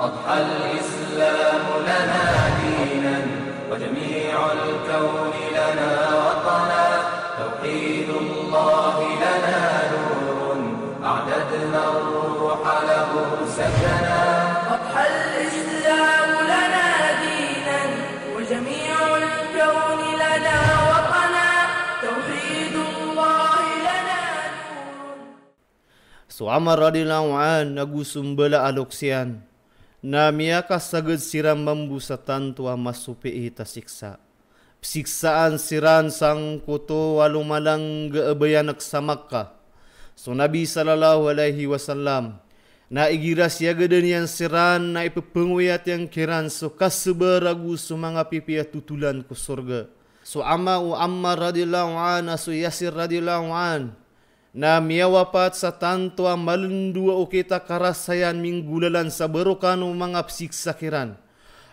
أضحى الإسلام لنا دينا وجميع الكون لنا وطنا توحيد الله لنا نور أعددنا الروح له سكنا أضحى الإسلام لنا دينا وجميع الكون لنا وطنا توحيد الله لنا نور. So Amar radhiyallahu an nagu sumbala aloksian na miyaka sagad siram mambusa tanto masupi ita siksa. Siksaan siran sang kuto walumalang gaabayanak sa Makkah. So Nabi sallallahu alaihi wasallam na igira siya gadan yan siran na ipapanguyat yang kiran so kasubaragu so mga pipiyat tutulan ko surga. So Ammar radhiyallahu an so Yasir radhiyallahu an na miyawapat sa tanto malundua o kita karasayan minggulalan sa barokano mga psiksa kiran.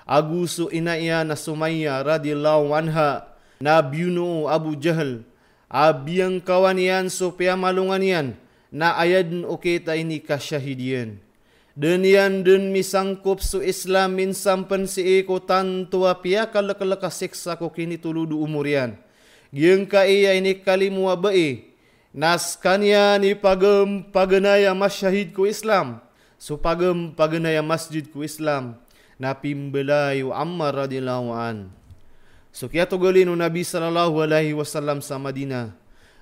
Aguso inaya na Sumayya radhiyallahu anha na biuno Abu Jahal abiyang kawanian so piamalungan yan na ayad o kita ini kasyahidian. Dan yan dun misangkop so Islam minsampan si eko tanto apia kalakalasiksa ko kini tuludu umur yan. Giyang ka iya ini kalimwa bae nas kanya ni pagem paganaya masyahid ko Islam. So pagem paganaya masjid ko Islam na pimbelayo Ammar radhiyallahu an. So kaya tugalin Nabi sallallahu alaihi wasallam sa Madinah.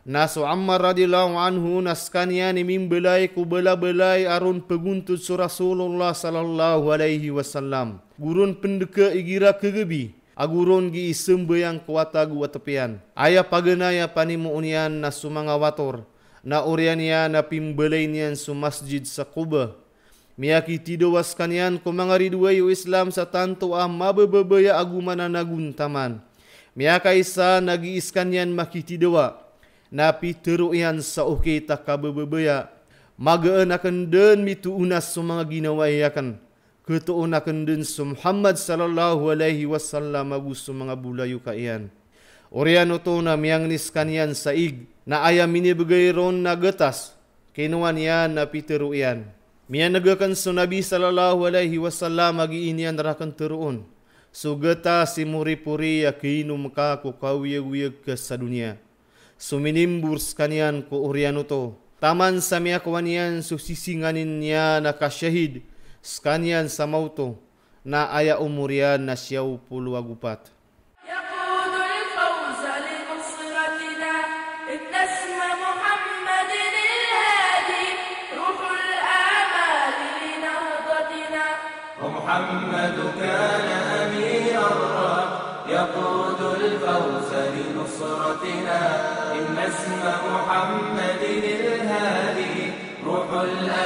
Na so Ammar radhiyallahu anhu nas kanya ni mimbelay ko bela-belay aron paguntod so Rasulullah sallallahu alaihi wasallam. Gurun pendeka igira kegebi. Aguron gi sembayang kuatagu atapian. Aya paganaya panimuunian na sumanga wator. Na urian niya na pimbelay niyan sa masjid sa Quba. Miyaki tidawas kanyan ko mga ridwayo Islam sa tanto mabababaya agumana naguntaman. Miyaka isa nagiis kanyan makitidawa. Napi teruyan sa ukita kabababaya. Magaan akan den mituunas sa mga ginawayakan. Ketuon akan den sa Muhammad sallallahu alaihi wasallam agus sa mga bulayo kaiyan. Oriano to na miyang niskanyan sa ig na ayam minibagay ron na gatas. Kinuan yan na piteruyan. Miya nagakan so Nabi sallallahu alaihi wasallam magiinian rakan teruon. So gata si muri-puri yakinum ka ko kawiyag-wiyag ka sa dunia. So minimburs kanyan ko oriano to. Taman sa miya kawanian so sisinganin niya na kasyahid. Skanyan sa mauto na aya umurian na siyaw puluwagupat. محمد كان أمير الرب يقود الفوز لنصرتنا إن اسم محمد الهادي روح الأمل